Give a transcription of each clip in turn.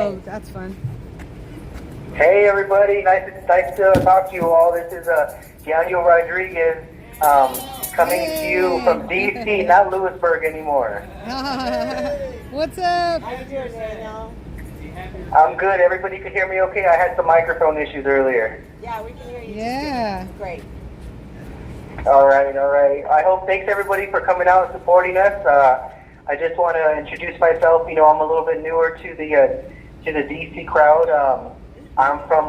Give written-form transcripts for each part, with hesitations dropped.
Oh, that's fun. Hey everybody, nice to talk to you all. This is Daniel Rodriguez coming to you from DC, not Lewisburg anymore. What's up? How you doing, Daniel? I'm good. Everybody could hear me okay? I had some microphone issues earlier. Yeah, we can hear you. Yeah. Great. All right. I hope, thanks everybody for coming out and supporting us. I just want to introduce myself. You know, I'm a little bit newer to the DC crowd. I'm from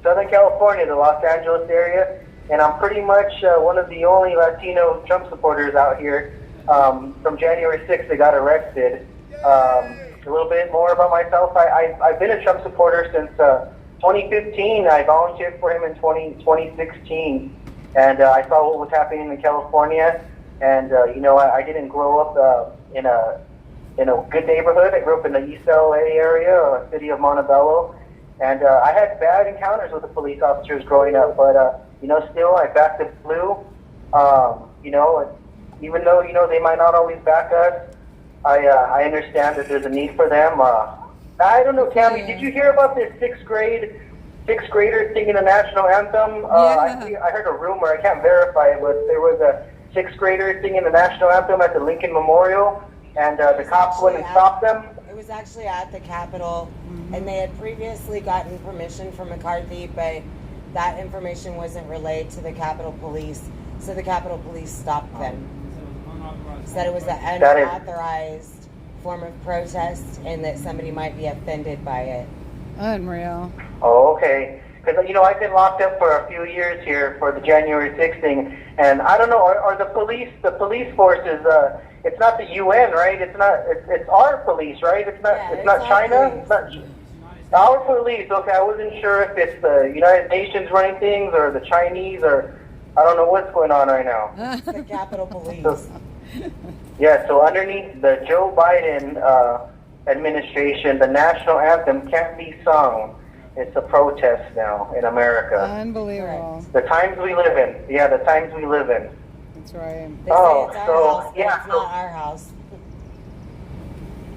Southern California, the Los Angeles area, and I'm pretty much one of the only Latino Trump supporters out here. From January 6th, they got arrested. A little bit more about myself. I've been a Trump supporter since 2015. I volunteered for him in 2016, and I saw what was happening in California. And you know, I didn't grow up in a good neighborhood. I grew up in the East LA area, city of Montebello, and I had bad encounters with the police officers growing up. But you know, still I backed the blue. You know, even though they might not always back us. I understand that there's a need for them. I don't know, Tammy, did you hear about this sixth grader singing the national anthem? I heard a rumor, I can't verify it, but there was a sixth grader singing the national anthem at the Lincoln Memorial, and the cops went and stopped them. It was actually at the Capitol, and they had previously gotten permission from McCarthy, but that information wasn't relayed to the Capitol Police, so the Capitol Police stopped them. Said it was an unauthorized form of protest and that somebody might be offended by it. Unreal. Oh, okay. Because, you know, I've been locked up for a few years here for the January 6th thing, and I don't know, are the police forces, it's not the UN, right? It's our police, right? It's not China? It's not our police. Okay, I wasn't sure if it's the United Nations running things or the Chinese, or I don't know what's going on right now. It's the Capitol Police. Yeah, so underneath the Joe Biden administration, the national anthem can't be sung. It's a protest now in America. Unbelievable. The times we live in. Yeah, the times we live in. That's right. They say it's our house, but yeah, it's not our house.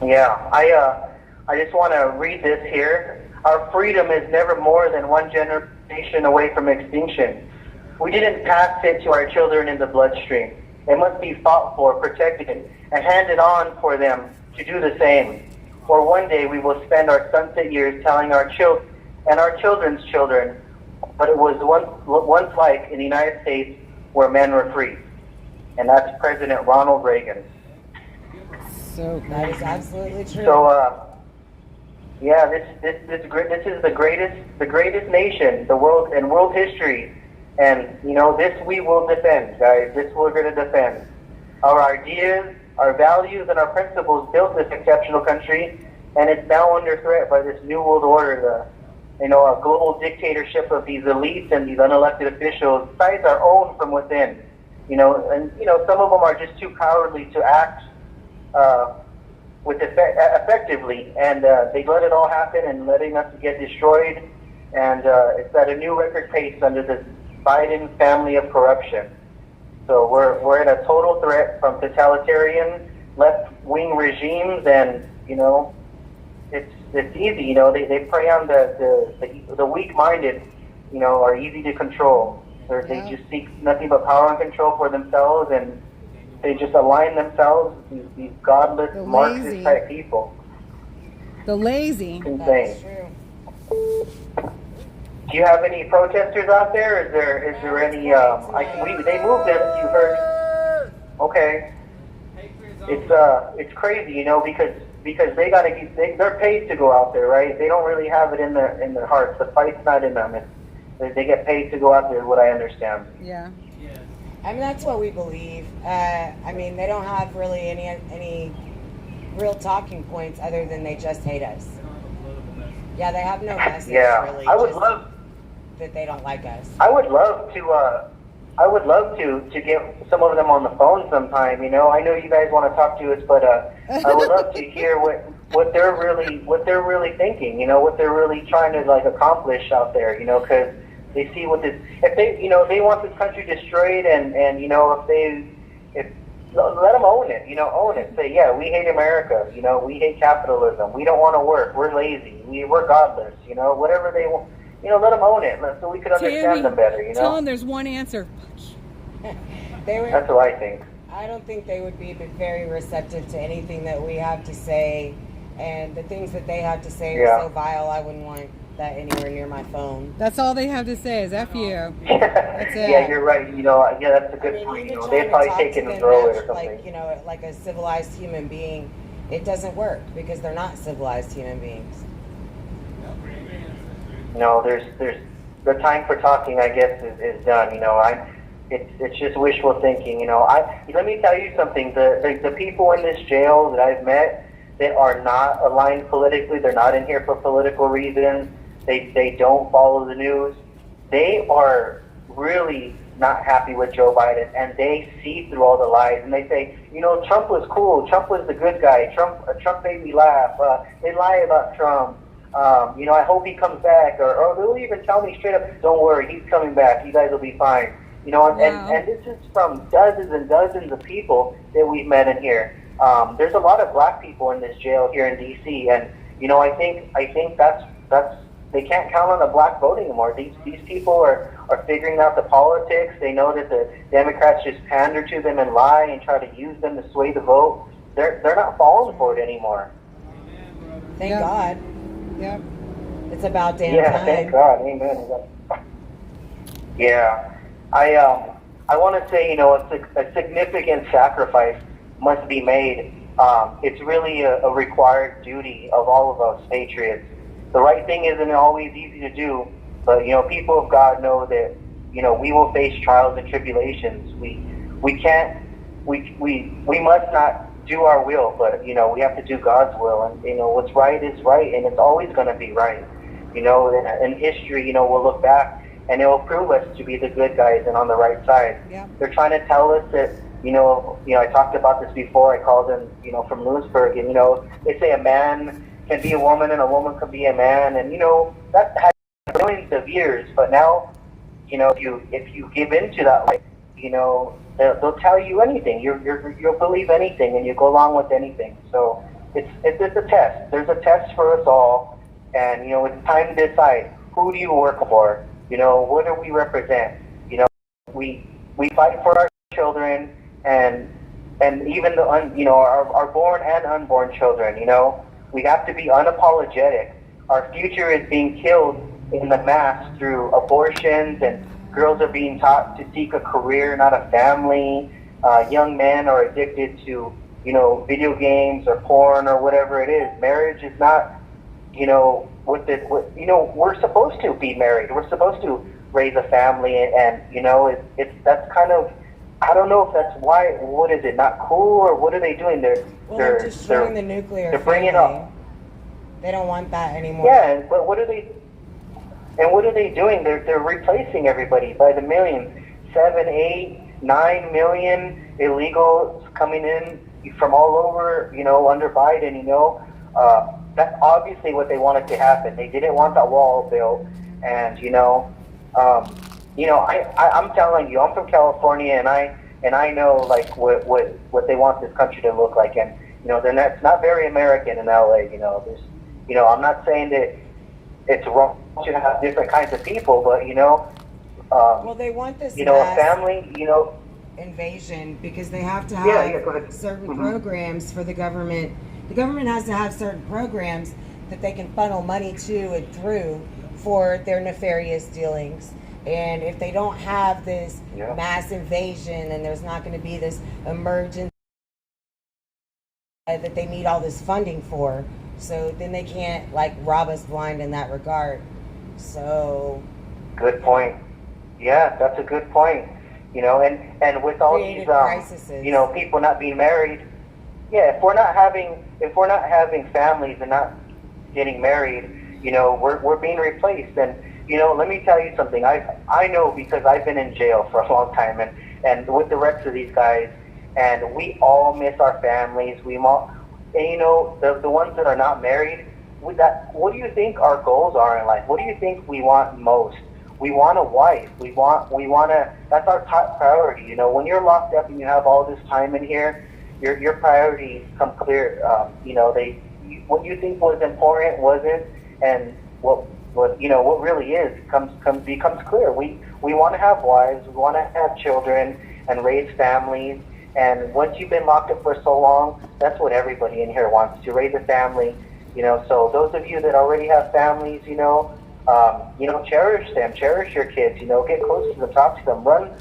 Yeah, I just want to read this here. Our freedom is never more than one generation away from extinction. We didn't pass it to our children in the bloodstream. It must be fought for, protected, and handed on for them to do the same. Or one day we will spend our sunset years telling our children and our children's children what it was once like in the United States where men were free. And that's President Ronald Reagan. So That is absolutely true. So, yeah, this is the greatest nation, the world history. And, you know, this we will defend, guys. This we're going to defend. Our ideas, our values, and our principles built this exceptional country, and it's now under threat by this new world order, a global dictatorship of these elites and these unelected officials, besides our own from within. You know, and, you know, some of them are just too cowardly to act effectively, and they let it all happen and letting us get destroyed, and it's at a new record pace under this Biden family of corruption. So we're in a total threat from totalitarian left-wing regimes, and you know, it's easy. You know, they prey on the weak-minded. You know, are easy to control. They just seek nothing but power and control for themselves, and they just align themselves with these godless Marxist type people. The lazy. It's insane. That's true. Do you have any protesters out there? Is there any? They moved them. You heard? Okay. It's crazy, you know, because they gotta they're paid to go out there, right? They don't really have it in their hearts. The fight's not in them. They get paid to go out there, is what I understand. Yeah. I mean, that's what we believe. I mean, they don't have really any real talking points other than they just hate us. Yeah, they have no message. Yeah, really. I would love that they don't like us. I would love to get some of them on the phone sometime. You know, I know you guys want to talk to us, but I would love to hear what they're really thinking. You know, what they're really trying to accomplish out there. You know, because they see what this, if they want this country destroyed, and you know, if let them own it. Own it. Say, yeah, we hate America. We hate capitalism. We don't want to work. We're lazy. We're godless. Whatever they want. Let them own it so we could understand them better. Tell them there's one answer. That's what I think. I don't think they would be very receptive to anything that we have to say, and the things that they have to say are so vile. I wouldn't want that anywhere near my phone. That's all they have to say is F you. That's it. Yeah, you're right. That's a good point. They'd probably take it and throw it or something. Like a civilized human being, it doesn't work because they're not civilized human beings. No, there's the time for talking, I guess, is done. It's just wishful thinking. Let me tell you something. The people in this jail that I've met that are not aligned politically, they're not in here for political reasons. They don't follow the news. They are really not happy with Joe Biden, and they see through all the lies. And they say, Trump was cool. Trump was the good guy. Trump made me laugh. They lie about Trump. I hope he comes back. Or they'll even tell me straight up, don't worry, he's coming back. You guys will be fine. And this is from dozens and dozens of people that we've met in here. There's a lot of black people in this jail here in D.C. And I think that's they can't count on the black vote anymore. These people are figuring out the politics. They know that the Democrats just pander to them and lie and try to use them to sway the vote. They're not falling for it anymore. Thank God. Yep. It's about damn Yeah, time. thank God. Amen. Yeah. I want to say, a significant sacrifice must be made. It's really a required duty of all of us patriots. The right thing isn't always easy to do, but people of God know that we will face trials and tribulations. We must not do our will, but we have to do God's will, and what's right is right, and it's always going to be right. In history, we'll look back and it will prove us to be the good guys and on the right side. Yeah. They're trying to tell us that I talked about this before. I called them from Lewisburg, and they say a man can be a woman and a woman can be a man, and that has millions of years. But now, if you give into that, they'll tell you anything. You'll believe anything, and you go along with anything. So it's a test. There's a test for us all, and it's time to decide, who do you work for? What do we represent? We fight for our children, and even our born and unborn children. We have to be unapologetic. Our future is being killed in the mass through abortions, and girls are being taught to seek a career, not a family. Young men are addicted to, video games or porn or whatever it is. Marriage is not, we're supposed to be married. We're supposed to raise a family, and that's kind of, I don't know if that's why. What is it? Not cool, or what are they doing? They're destroying the nuclear. They're bringing up. They don't want that anymore. Yeah, but what are they? And what are they doing? They're replacing everybody by the millions. 7, 8, 9 million illegals coming in from all over. Under Biden. That's obviously what they wanted to happen. They didn't want that wall built, and I'm telling you, I'm from California, and I know like what they want this country to look like, and it's not very American in LA. I'm not saying that it's wrong to have different kinds of people, but well, they want this a family, invasion, because they have to have go ahead. certain programs for the government. The government has to have certain programs that they can funnel money to and through for their nefarious dealings. And if they don't have this mass invasion, and there's not going to be this emergency that they need all this funding for, so then they can't rob us blind in that regard. So good point. Yeah, that's a good point. And with all these crises. people not being married, if we're not having families and not getting married, we're being replaced. And let me tell you something. I know, because I've been in jail for a long time, and with the rest of these guys, and we all miss our families. The ones that are not married, what do you think our goals are in life? What do you think we want most? we want a wife. We want to. That's our top priority. You know, when you're locked up and you have all this time in here, your priorities come clear. You know, what you think was important wasn't, and what really is becomes clear. We want to have wives. We want to have children and raise families. And once you've been locked up for so long, that's what everybody in here wants, to raise a family. You know, so those of you that already have families, cherish them, cherish your kids. You know, get close to them, talk to them, run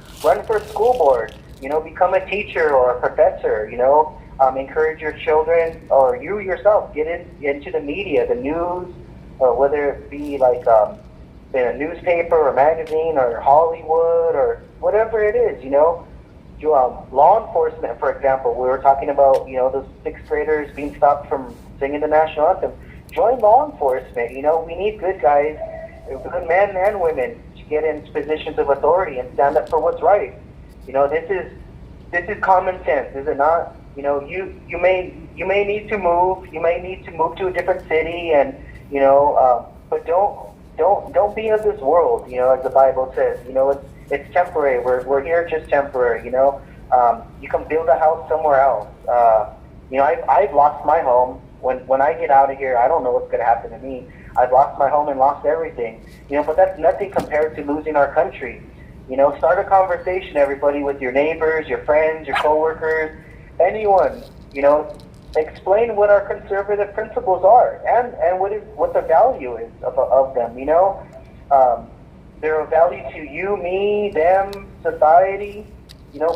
for school board. You know, become a teacher or a professor. You know, encourage your children or you yourself get into the media, the news, whether it be like in a newspaper or magazine or Hollywood or whatever it is. You know. Law enforcement, for example, we were talking about, those 6th graders being stopped from singing the national anthem. Join law enforcement. You know, we need good guys, good men and women to get in positions of authority and stand up for what's right. You know, this is common sense, is it not? You know, you may need to move. You may need to move to a different city, and but don't be of this world. You know, as the Bible says. You know, it's temporary. We're here just temporary. You know, you can build a house somewhere else. I've lost my home. When I get out of here, I don't know what's going to happen to me. I've lost my home and lost everything. You know, but that's nothing compared to losing our country. You know, start a conversation, everybody, with your neighbors, your friends, your coworkers, anyone. You know, explain what our conservative principles are and what the value is of them. You know. They're of value to you, me, them, society,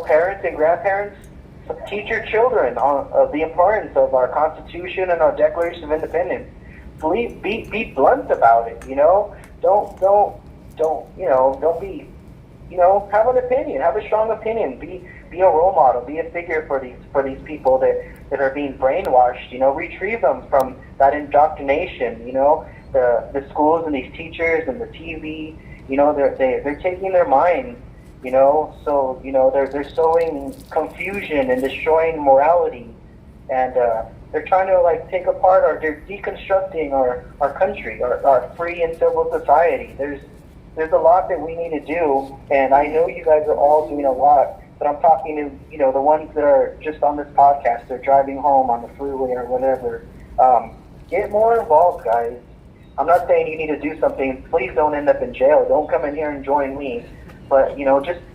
parents and grandparents. So teach your children of the importance of our Constitution and our Declaration of Independence. Be blunt about it, Don't be, have an opinion, have a strong opinion. Be a role model, be a figure for these people that are being brainwashed, retrieve them from that indoctrination, the schools and these teachers and the TV. They're taking their minds, so they're sowing confusion and destroying morality, and they're trying to take apart they're deconstructing our country, our free and civil society. There's a lot that we need to do, and I know you guys are all doing a lot, but I'm talking to the ones that are just on this podcast. They're driving home on the freeway or whatever. Get more involved, guys. I'm not saying you need to do something. Please don't end up in jail. Don't come in here and join me. But,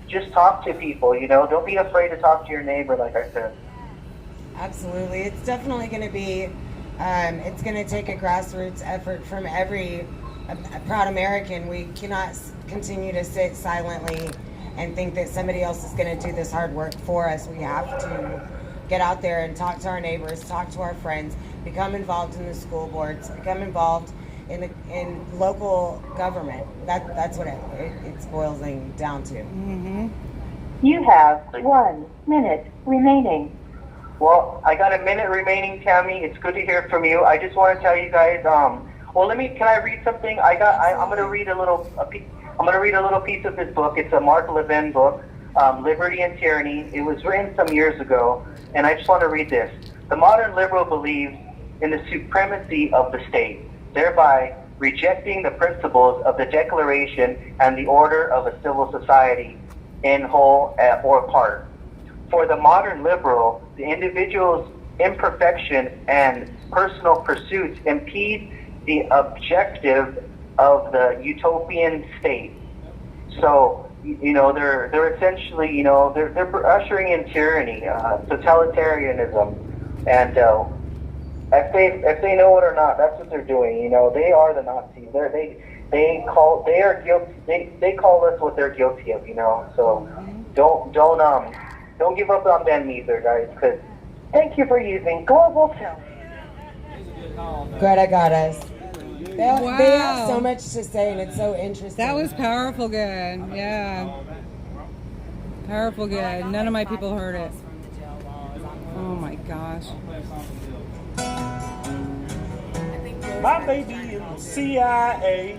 just talk to people, Don't be afraid to talk to your neighbor, like I said. Absolutely. It's definitely going to be, it's going to take a grassroots effort from every proud American. We cannot continue to sit silently and think that somebody else is going to do this hard work for us. We have to get out there and talk to our neighbors, talk to our friends, become involved in the school boards, become involved in local government. That's what it boils down to. Mm-hmm. You have 1 minute remaining. Well, I got a minute remaining, Tammy. It's good to hear from you. I just want to tell you guys. Can I read something? I'm going to read a little piece of this book. It's a Mark Levin book, Liberty and Tyranny. It was written some years ago, and I just want to read this. The modern liberal believes in the supremacy of the state, thereby rejecting the principles of the Declaration and the order of a civil society in whole or part. For the modern liberal, the individual's imperfection and personal pursuits impede the objective of the utopian state. So, they're essentially, they're ushering in tyranny, totalitarianism, and if they know it or not, that's what they're doing. They are the Nazis. They call us what they're guilty of. So don't give up on them either, guys. Because thank you for using Global Film. Greta got us. They have Wow. so much to say, and it's so interesting. That was powerful good. Yeah. Powerful good. None of my people heard it. Oh my gosh. My baby in the CIA.